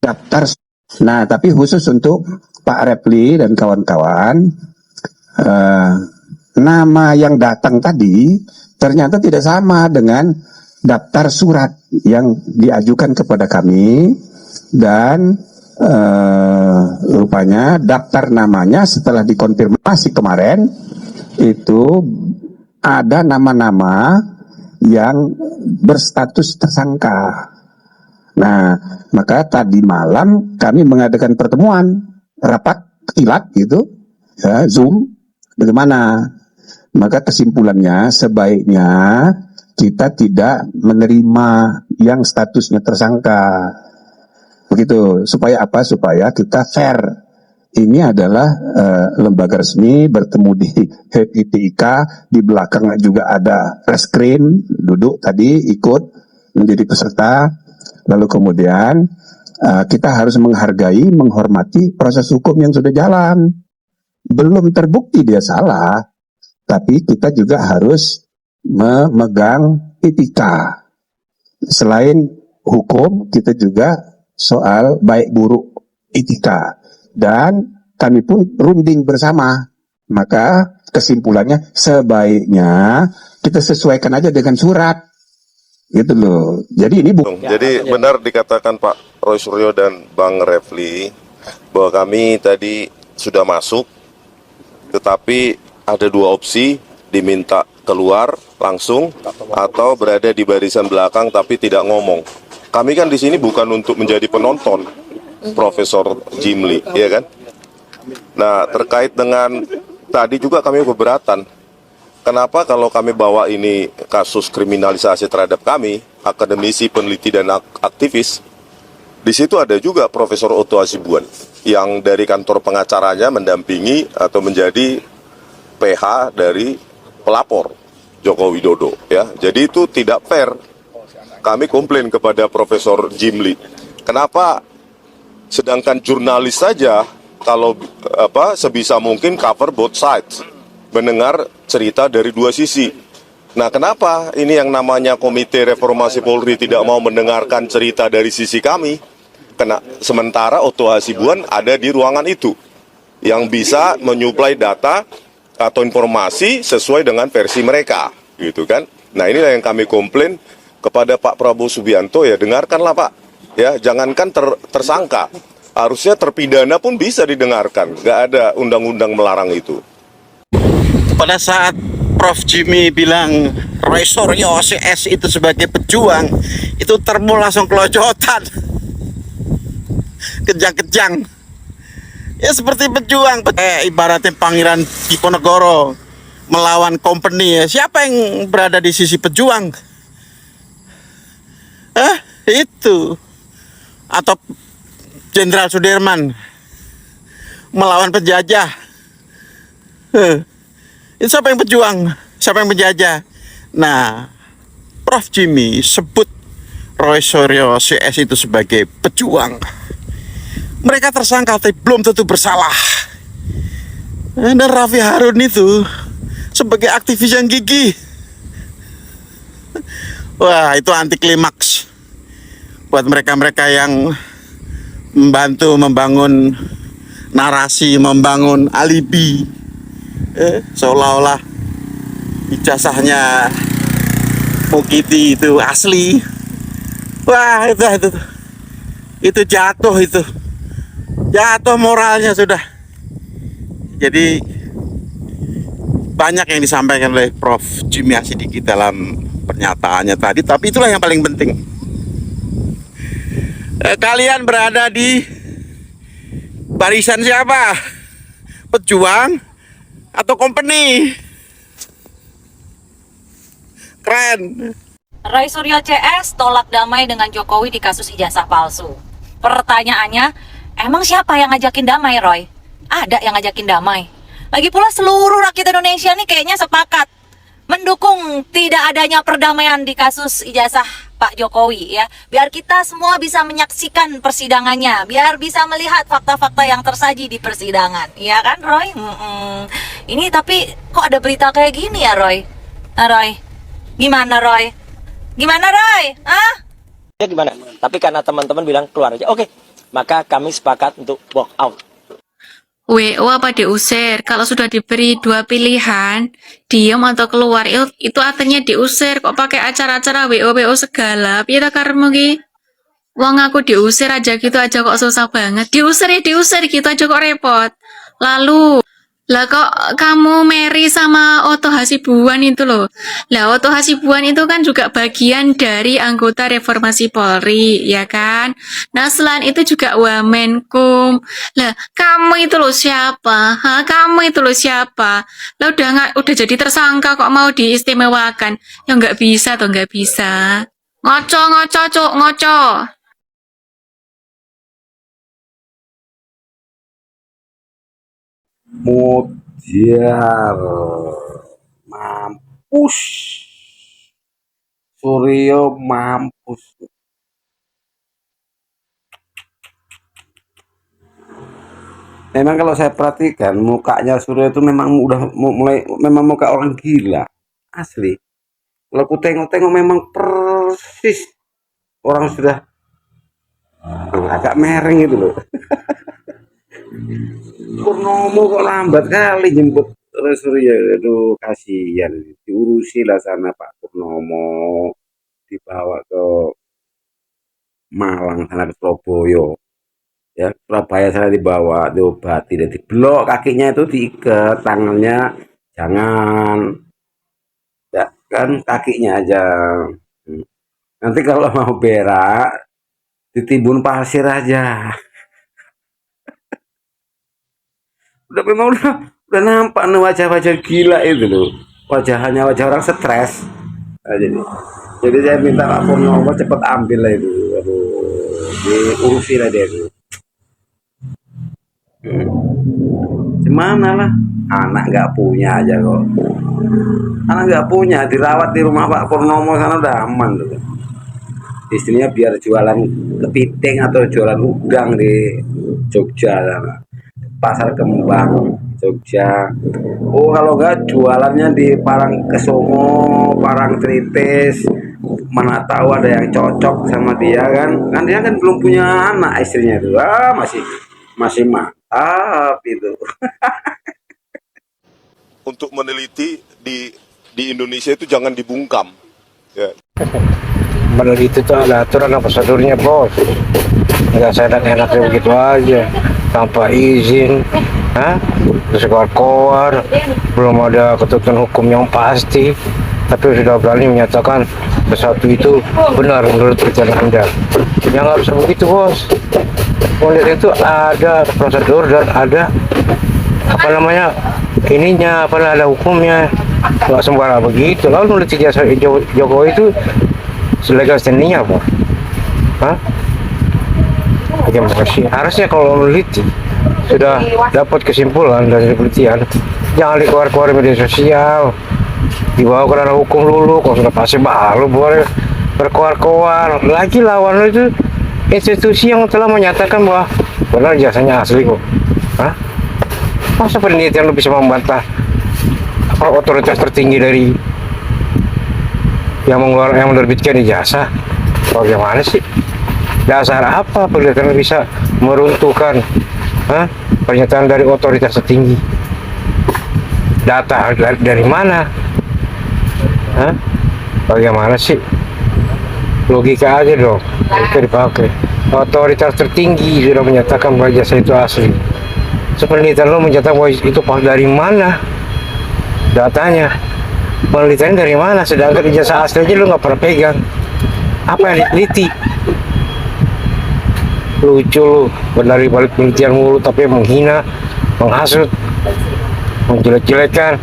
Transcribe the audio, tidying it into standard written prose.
daftar. Nah, tapi khusus untuk Pak Repli dan kawan-kawan, nama yang datang tadi ternyata tidak sama dengan daftar surat yang diajukan kepada kami, dan rupanya daftar namanya setelah dikonfirmasi kemarin itu ada nama-nama yang berstatus tersangka. Nah, maka tadi malam kami mengadakan pertemuan rapat kilat gitu, ya, Zoom. Bagaimana? Maka kesimpulannya sebaiknya kita tidak menerima yang statusnya tersangka. Begitu. Supaya apa? Supaya kita fair. Ini adalah lembaga resmi, bertemu di HITIK, di belakang juga ada reskrim, duduk tadi ikut menjadi peserta. Lalu kemudian kita harus menghargai, menghormati proses hukum yang sudah jalan. Belum terbukti dia salah, tapi kita juga harus memegang etika. Selain hukum, kita juga soal baik buruk etika. Dan kami pun runding bersama. Maka kesimpulannya sebaiknya kita sesuaikan aja dengan surat. Gitu loh. Jadi ini Jadi benar dikatakan Pak Roy Suryo dan Bang Refli bahwa kami tadi sudah masuk, tetapi ada dua opsi, diminta keluar langsung atau berada di barisan belakang tapi tidak ngomong. Kami kan di sini bukan untuk menjadi penonton, Profesor Jimli, ya kan? Nah, terkait dengan tadi juga kami keberatan. Kenapa kalau kami bawa ini kasus kriminalisasi terhadap kami, akademisi, peneliti, dan aktivis, di situ ada juga Profesor Otto Hasibuan yang dari kantor pengacaranya mendampingi atau menjadi PH dari pelapor Joko Widodo, ya. Jadi itu tidak fair. Kami komplain kepada Profesor Jimli. Kenapa? Sedangkan jurnalis saja kalau sebisa mungkin cover both sides, mendengar cerita dari dua sisi. Nah, kenapa ini yang namanya Komite Reformasi Polri tidak mau mendengarkan cerita dari sisi kami? Sementara Otto Hasibuan ada di ruangan itu yang bisa menyuplai data atau informasi sesuai dengan versi mereka, gitu kan? Nah, inilah yang kami komplain kepada Pak Prabowo Subianto, ya dengarkanlah Pak, ya jangankan tersangka, harusnya terpidana pun bisa didengarkan, nggak ada undang-undang melarang itu. Pada saat Prof. Jimmy bilang Roy Suryo CS itu sebagai pejuang, itu termul langsung kelojotan, kejang-kejang. Ya seperti pejuang, ibaratnya Pangeran Diponegoro melawan company, ya. Siapa yang berada di sisi pejuang? Itu. Atau Jenderal Sudirman melawan penjajah. Itu siapa yang pejuang? Siapa yang penjajah? Nah, Prof. Jimmy sebut Roy Suryo CS itu sebagai pejuang. Mereka tersangka tapi belum tentu bersalah. Dan Raffi Harun itu sebagai aktivis yang gigih. Wah, itu anti klimaks buat mereka-mereka yang membantu membangun narasi, membangun alibi, seolah-olah ijazahnya Mukiti itu asli. Wah, itu jatuh moralnya sudah. Jadi banyak yang disampaikan oleh Prof. Jimmy Asidiki dalam pernyataannya tadi, tapi itulah yang paling penting. Kalian berada di barisan siapa? Pejuang atau company? Keren. Roy Suryo CS tolak damai dengan Jokowi di kasus ijazah palsu. Pertanyaannya, emang siapa yang ngajakin damai, Roy? Ada yang ngajakin damai. Lagi pula seluruh rakyat Indonesia nih kayaknya sepakat mendukung tidak adanya perdamaian di kasus ijazah Pak Jokowi, ya. Biar kita semua bisa menyaksikan persidangannya, biar bisa melihat fakta-fakta yang tersaji di persidangan, iya kan, Roy? Ini tapi kok ada berita kayak gini ya, Roy? Nah, Roy, gimana, Roy? Gimana, Roy? Hah? Ya gimana? Tapi karena teman-teman bilang keluar aja. Oke, maka kami sepakat untuk walk out. WO apa diusir? Kalau sudah diberi dua pilihan, diam atau keluar, itu artinya diusir. Kok pakai acara-acara WO segala? Piye ta karemu ki? Wong aku diusir aja gitu aja kok susah banget. Diusir ya diusir gitu aja kok repot. Lalu, lah kok kamu Mary sama Oto Hasibuan itu loh. Lah Oto Hasibuan itu kan juga bagian dari anggota reformasi Polri, ya kan? Nah selain itu juga Wamenkum. Lah kamu itu loh siapa? Hah, kamu itu loh siapa? Lah udah jadi tersangka kok mau diistimewakan? Ya nggak bisa toh nggak bisa. Ngoco cuk ngoco. Mudiar, mampus, Suryo mampus. Memang kalau saya perhatikan mukanya Suryo itu memang udah mulai memang muka orang gila, asli. Kalau aku tengok-tengok memang persis orang sudah agak mereng itu loh. Purnomo kok lambat kali jemput Surya. Aduh kasihan, diurusi lah sana Pak Purnomo, dibawa ke Malang sana ke Surabaya, ya Surabaya sana dibawa diobati dan diblok kakinya itu diikat, tangannya jangan, ya kan kakinya aja. Nanti kalau mau berak ditimbun pasir aja. Udah nampak nih wajah-wajah gila itu loh, wajahnya wajah orang stres. Nah, jadi saya minta Pak Purnomo cepet ambil lah itu, aduh diurusi lah dia itu. Gimana lah, anak nggak punya aja kok, anak nggak punya dirawat di rumah Pak Purnomo sana udah aman tuh. Istrinya biar jualan kepiting atau jualan udang di Jogja sana, Pasar Kembang Jogja. Oh kalau enggak jualannya di Parangkesomo, Parangtritis, mana tahu ada yang cocok sama dia kan dia kan belum punya anak istrinya itu, masih mantap itu. Untuk meneliti di Indonesia itu jangan dibungkam. Ya. Meneliti itu ada aturan dan prosedurnya bos, nggak seenak-enaknya begitu aja tanpa izin, terus keluar belum ada ketentuan hukum yang pasti, tapi sudah berani menyatakan sesuatu itu benar menurut pikiran Anda. Yang nggak bisa begitu bos, politik itu ada prosedur dan ada ininya, ada hukumnya, nggak sembarang begitu. Lalu meneliti jasa Jokowi itu legal standingnya apa? Harusnya kalau meneliti sudah dapat kesimpulan dari penelitian, jangan dikeluar-keluar media sosial, dibawa ke ranah hukum dulu. Kalau sudah pasti baru boleh berkeluar-keluar. Lagi lawan itu institusi yang telah menyatakan bahwa benar jasanya asli kok. Masa penelitian lu bisa membantah otoritas tertinggi dari yang menerbitkan ijazah? Bagaimana sih? Dasar apa penelitian bisa meruntuhkan pernyataan dari otoritas tertinggi? Data dari mana? Bagaimana sih? Logika aja dong, itu dipakai. Otoritas tertinggi sudah menyatakan bahwa ijazah itu asli. Penelitian lo mencatat bahwa itu pas dari mana? Datanya. Penelitian dari mana? Sedangkan ijazah asli aja lu nggak pernah pegang. Apa yang diteliti? Lucu lu, dari balik penelitian mulu tapi menghina, menghasut, menjelek-jelekan.